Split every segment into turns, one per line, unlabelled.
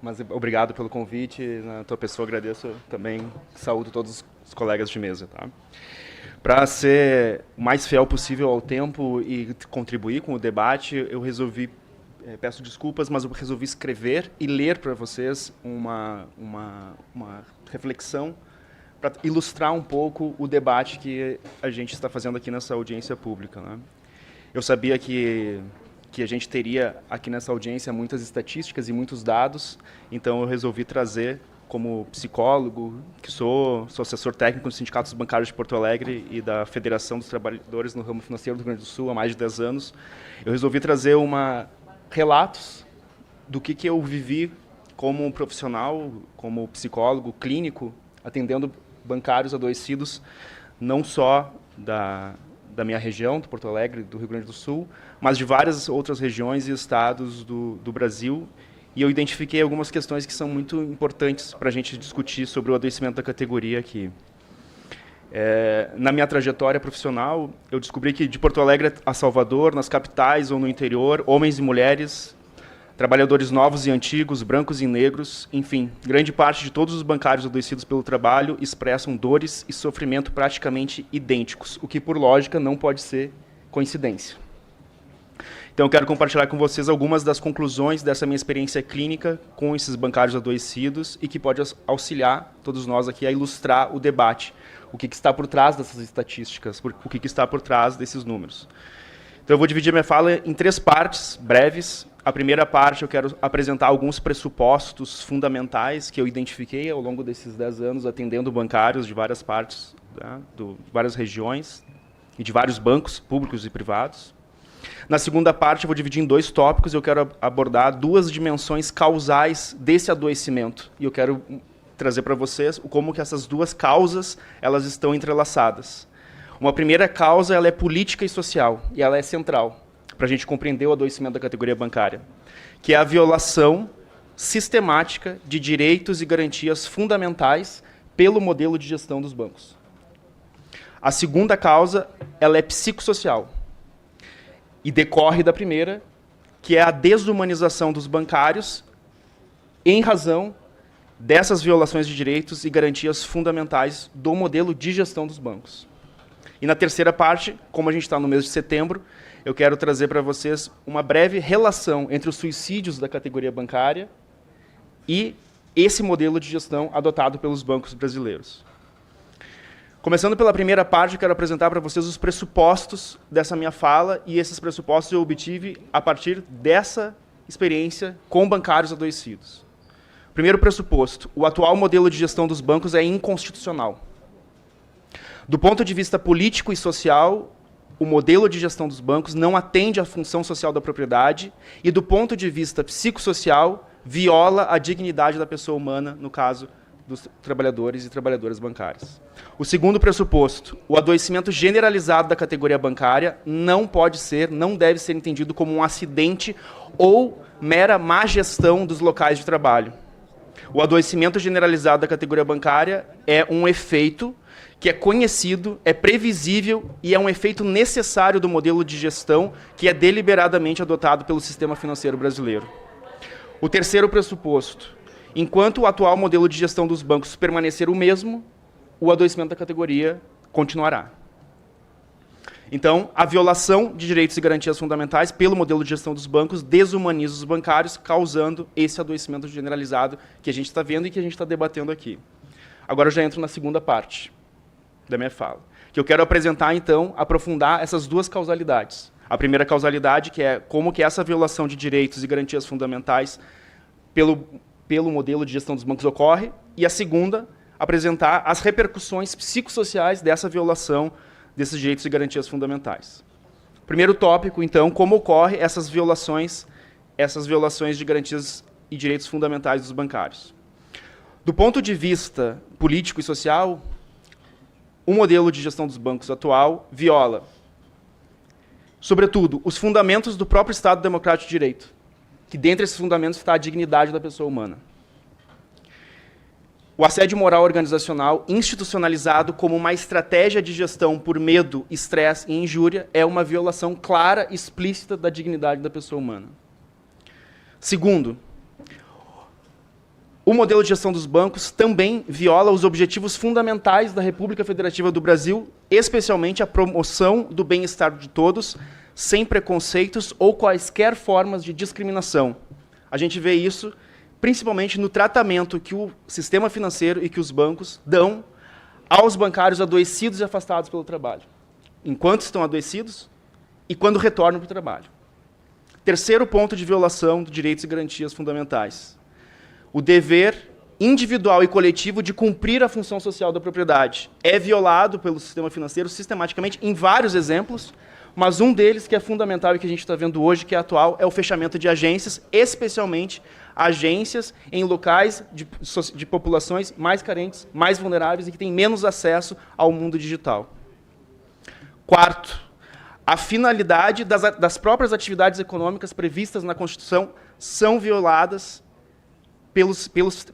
Mas obrigado pelo convite. Na tua pessoa, agradeço também. Saúdo todos os colegas de mesa. Tá? Para ser o mais fiel possível ao tempo e contribuir com o debate, eu resolvi, peço desculpas, mas eu resolvi escrever e ler para vocês uma reflexão para ilustrar um pouco o debate que a gente está fazendo aqui nessa audiência pública. Né? Eu sabia que a gente teria aqui nessa audiência muitas estatísticas e muitos dados, então eu resolvi trazer, como psicólogo, que sou assessor técnico dos sindicatos bancários de Porto Alegre e da Federação dos Trabalhadores no ramo financeiro do Rio Grande do Sul há mais de 10 anos, eu resolvi trazer relatos do que eu vivi como profissional, como psicólogo clínico, atendendo bancários adoecidos, não só da minha região, do Porto Alegre, do Rio Grande do Sul, mas de várias outras regiões e estados do Brasil. E eu identifiquei algumas questões que são muito importantes para a gente discutir sobre o adoecimento da categoria aqui. Na minha trajetória profissional, eu descobri que de Porto Alegre a Salvador, nas capitais ou no interior, homens e mulheres, trabalhadores novos e antigos, brancos e negros, enfim, grande parte de todos os bancários adoecidos pelo trabalho expressam dores e sofrimento praticamente idênticos, o que, por lógica, não pode ser coincidência. Então, eu quero compartilhar com vocês algumas das conclusões dessa minha experiência clínica com esses bancários adoecidos e que pode auxiliar todos nós aqui a ilustrar o debate, o que está por trás dessas estatísticas, o que está por trás desses números. Então, eu vou dividir minha fala em 3 partes breves. A primeira parte, eu quero apresentar alguns pressupostos fundamentais que eu identifiquei ao longo desses 10 anos, atendendo bancários de várias partes, né, de várias regiões e de vários bancos públicos e privados. Na segunda parte, eu vou dividir em 2 tópicos. Eu quero abordar 2 dimensões causais desse adoecimento. E eu quero trazer para vocês como que essas 2 causas elas estão entrelaçadas. Uma primeira causa ela é política e social, e ela é central para a gente compreender o adoecimento da categoria bancária, que é a violação sistemática de direitos e garantias fundamentais pelo modelo de gestão dos bancos. A segunda causa ela é psicossocial e decorre da primeira, que é a desumanização dos bancários em razão dessas violações de direitos e garantias fundamentais do modelo de gestão dos bancos. E na terceira parte, como a gente está no mês de setembro, eu quero trazer para vocês uma breve relação entre os suicídios da categoria bancária e esse modelo de gestão adotado pelos bancos brasileiros. Começando pela primeira parte, eu quero apresentar para vocês os pressupostos dessa minha fala, e esses pressupostos eu obtive a partir dessa experiência com bancários adoecidos. Primeiro pressuposto, o atual modelo de gestão dos bancos é inconstitucional. Do ponto de vista político e social, o modelo de gestão dos bancos não atende à função social da propriedade e, do ponto de vista psicossocial, viola a dignidade da pessoa humana, no caso dos trabalhadores e trabalhadoras bancárias. O segundo pressuposto, o adoecimento generalizado da categoria bancária não deve ser entendido como um acidente ou mera má gestão dos locais de trabalho. O adoecimento generalizado da categoria bancária é um efeito que é conhecido, é previsível e é um efeito necessário do modelo de gestão que é deliberadamente adotado pelo sistema financeiro brasileiro. O terceiro pressuposto, enquanto o atual modelo de gestão dos bancos permanecer o mesmo, o adoecimento da categoria continuará. Então, a violação de direitos e garantias fundamentais pelo modelo de gestão dos bancos desumaniza os bancários, causando esse adoecimento generalizado que a gente está vendo e que a gente está debatendo aqui. Agora eu já entro na segunda parte da minha fala, que eu quero apresentar, então, aprofundar essas 2 causalidades. A primeira causalidade, que é como que essa violação de direitos e garantias fundamentais pelo modelo de gestão dos bancos ocorre, e a segunda, apresentar as repercussões psicossociais dessa violação desses direitos e garantias fundamentais. Primeiro tópico, então, como ocorre essas violações de garantias e direitos fundamentais dos bancários. Do ponto de vista político e social, o modelo de gestão dos bancos atual viola, sobretudo, os fundamentos do próprio Estado Democrático de Direito, que dentre esses fundamentos está a dignidade da pessoa humana. O assédio moral organizacional, institucionalizado como uma estratégia de gestão por medo, estresse e injúria, é uma violação clara e explícita da dignidade da pessoa humana. Segundo, O modelo de gestão dos bancos também viola os objetivos fundamentais da República Federativa do Brasil, especialmente a promoção do bem-estar de todos, sem preconceitos ou quaisquer formas de discriminação. A gente vê isso principalmente no tratamento que o sistema financeiro e que os bancos dão aos bancários adoecidos e afastados pelo trabalho, enquanto estão adoecidos e quando retornam para o trabalho. Terceiro ponto de violação de direitos e garantias fundamentais: o dever individual e coletivo de cumprir a função social da propriedade. É violado pelo sistema financeiro sistematicamente em vários exemplos, mas um deles que é fundamental e que a gente está vendo hoje, que é atual, é o fechamento de agências, especialmente agências em locais de populações mais carentes, mais vulneráveis e que têm menos acesso ao mundo digital. Quarto, a finalidade das próprias atividades econômicas previstas na Constituição são violadas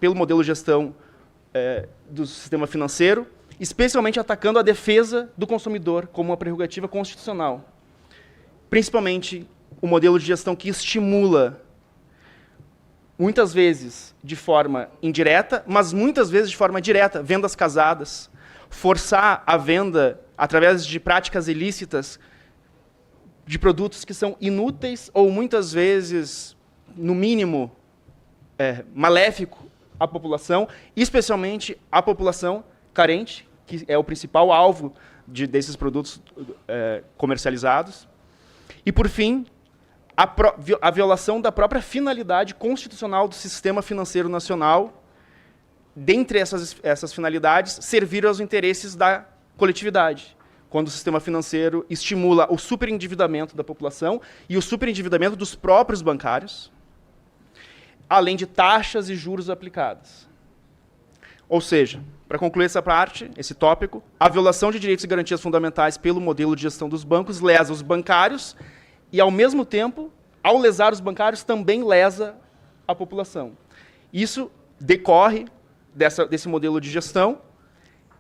pelo modelo de gestão do sistema financeiro, especialmente atacando a defesa do consumidor como uma prerrogativa constitucional. Principalmente o modelo de gestão que estimula, muitas vezes de forma indireta, mas muitas vezes de forma direta, vendas casadas, forçar a venda através de práticas ilícitas de produtos que são inúteis ou muitas vezes, no mínimo, maléfico à população, especialmente à população carente, que é o principal alvo desses produtos comercializados. E, por fim, a violação da própria finalidade constitucional do sistema financeiro nacional, dentre essas finalidades, servir aos interesses da coletividade, quando o sistema financeiro estimula o superendividamento da população e o superendividamento dos próprios bancários, além de taxas e juros aplicados. Ou seja, para concluir essa parte, esse tópico, a violação de direitos e garantias fundamentais pelo modelo de gestão dos bancos lesa os bancários e, ao mesmo tempo, ao lesar os bancários, também lesa a população. Isso decorre desse modelo de gestão,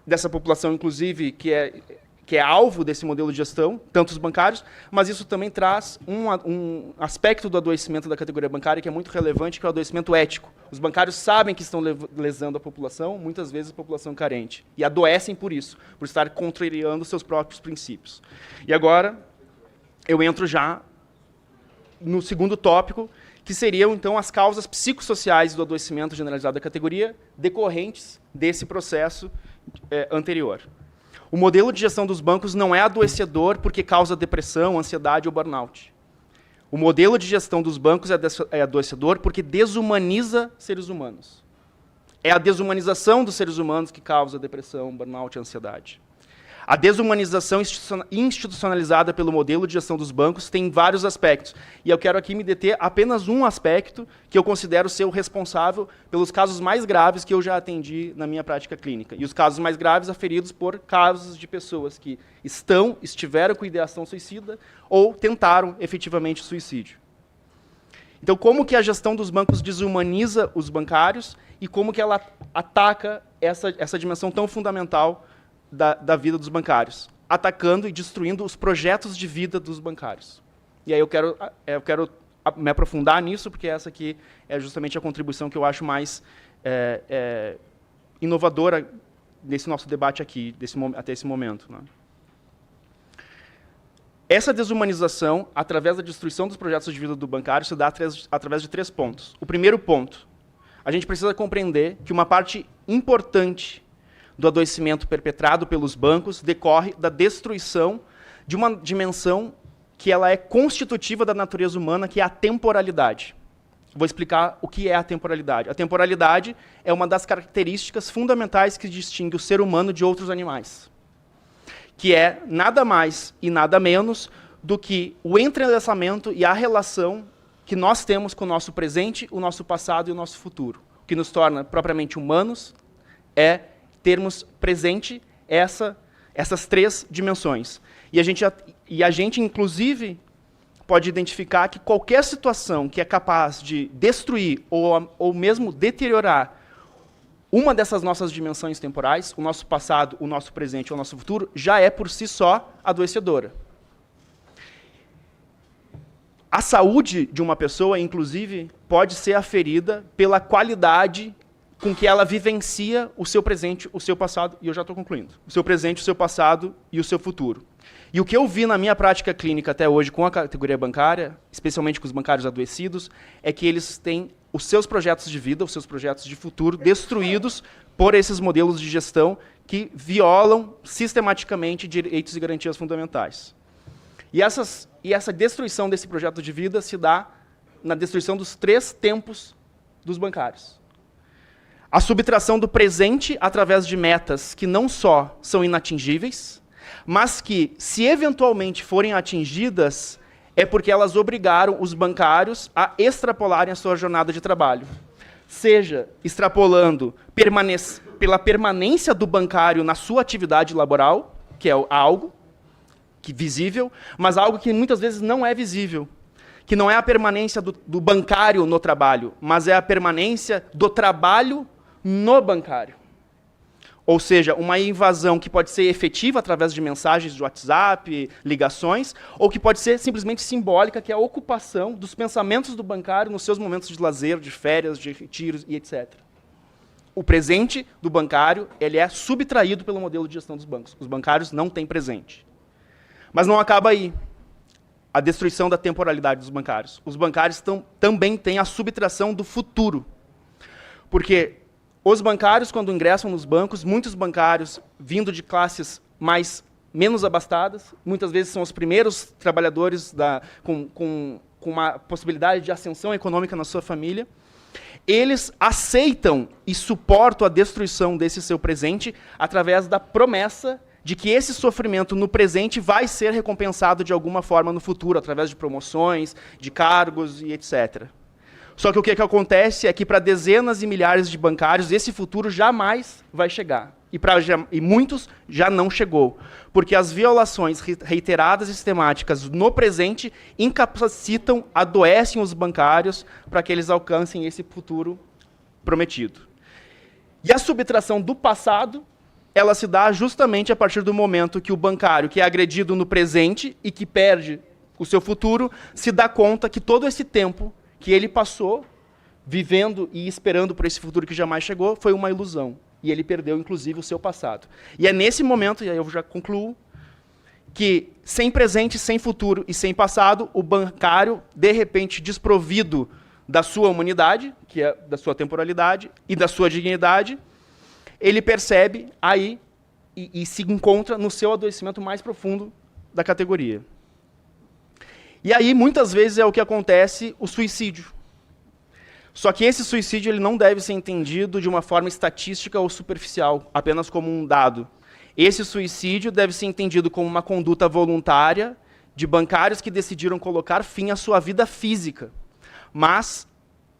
dessa população, inclusive, que é alvo desse modelo de gestão, tanto os bancários, mas isso também traz um aspecto do adoecimento da categoria bancária que é muito relevante, que é o adoecimento ético. Os bancários sabem que estão lesando a população, muitas vezes a população carente, e adoecem por isso, por estar contrariando seus próprios princípios. E agora, eu entro já no segundo tópico, que seriam, então, as causas psicossociais do adoecimento generalizado da categoria decorrentes desse processo anterior. O modelo de gestão dos bancos não é adoecedor porque causa depressão, ansiedade ou burnout. O modelo de gestão dos bancos é adoecedor porque desumaniza seres humanos. É a desumanização dos seres humanos que causa depressão, burnout e ansiedade. A desumanização institucionalizada pelo modelo de gestão dos bancos tem vários aspectos. E eu quero aqui me deter apenas um aspecto que eu considero ser o responsável pelos casos mais graves que eu já atendi na minha prática clínica. E os casos mais graves aferidos por casos de pessoas que estiveram com ideação suicida ou tentaram efetivamente suicídio. Então, como que a gestão dos bancos desumaniza os bancários e como que ela ataca essa dimensão tão fundamental da vida dos bancários, atacando e destruindo os projetos de vida dos bancários. E aí eu quero me aprofundar nisso, porque essa aqui é justamente a contribuição que eu acho mais inovadora desse nosso debate aqui, até esse momento, né? Essa desumanização, através da destruição dos projetos de vida do bancário, se dá através de 3 pontos. O primeiro ponto, a gente precisa compreender que uma parte importante do adoecimento perpetrado pelos bancos decorre da destruição de uma dimensão que ela é constitutiva da natureza humana, que é a temporalidade. Vou explicar o que é a temporalidade. A temporalidade é uma das características fundamentais que distingue o ser humano de outros animais, que é nada mais e nada menos do que o entrelaçamento e a relação que nós temos com o nosso presente, o nosso passado e o nosso futuro. O que nos torna propriamente humanos é termos presente essas 3 dimensões. E a gente, inclusive, pode identificar que qualquer situação que é capaz de destruir ou mesmo deteriorar uma dessas nossas dimensões temporais, o nosso passado, o nosso presente ou o nosso futuro, já é por si só adoecedora. A saúde de uma pessoa, inclusive, pode ser aferida pela qualidade com que ela vivencia o seu presente, o seu passado, e eu já estou concluindo, o seu presente, o seu passado e o seu futuro. E o que eu vi na minha prática clínica até hoje com a categoria bancária, especialmente com os bancários adoecidos, é que eles têm os seus projetos de vida, os seus projetos de futuro destruídos por esses modelos de gestão que violam sistematicamente direitos e garantias fundamentais. E essa destruição desse projeto de vida se dá na destruição dos 3 tempos dos bancários. A subtração do presente através de metas que não só são inatingíveis, mas que, se eventualmente forem atingidas, é porque elas obrigaram os bancários a extrapolarem a sua jornada de trabalho. Seja extrapolando pela permanência do bancário na sua atividade laboral, que é algo visível, mas algo que muitas vezes não é visível, que não é a permanência do bancário no trabalho, mas é a permanência do trabalho no bancário. Ou seja, uma invasão que pode ser efetiva através de mensagens de WhatsApp, ligações, ou que pode ser simplesmente simbólica, que é a ocupação dos pensamentos do bancário nos seus momentos de lazer, de férias, de retiros e etc. O presente do bancário ele é subtraído pelo modelo de gestão dos bancos. Os bancários não têm presente. Mas não acaba aí. A destruição da temporalidade dos bancários. Os bancários também têm a subtração do futuro. Porque os bancários, quando ingressam nos bancos, muitos bancários, vindo de classes menos abastadas, muitas vezes são os primeiros trabalhadores com uma possibilidade de ascensão econômica na sua família, eles aceitam e suportam a destruição desse seu presente através da promessa de que esse sofrimento no presente vai ser recompensado de alguma forma no futuro, através de promoções, de cargos e etc. Só que o que acontece é que para dezenas e milhares de bancários, esse futuro jamais vai chegar. E muitos já não chegou. Porque as violações reiteradas e sistemáticas no presente incapacitam, adoecem os bancários para que eles alcancem esse futuro prometido. E a subtração do passado, ela se dá justamente a partir do momento que o bancário, que é agredido no presente e que perde o seu futuro, se dá conta que todo esse tempo que ele passou vivendo e esperando por esse futuro que jamais chegou, foi uma ilusão. E ele perdeu, inclusive, o seu passado. E é nesse momento, e aí eu já concluo, que sem presente, sem futuro e sem passado, o bancário, de repente, desprovido da sua humanidade, que é da sua temporalidade, e da sua dignidade, ele percebe aí e se encontra no seu adoecimento mais profundo da categoria. E aí, muitas vezes, é o que acontece, o suicídio. Só que esse suicídio ele não deve ser entendido de uma forma estatística ou superficial, apenas como um dado. Esse suicídio deve ser entendido como uma conduta voluntária de bancários que decidiram colocar fim à sua vida física. Mas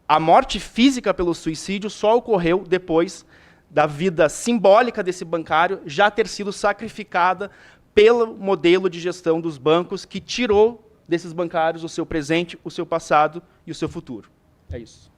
a morte física pelo suicídio só ocorreu depois da vida simbólica desse bancário já ter sido sacrificada pelo modelo de gestão dos bancos que tirou desses bancários o seu presente, o seu passado e o seu futuro. É isso.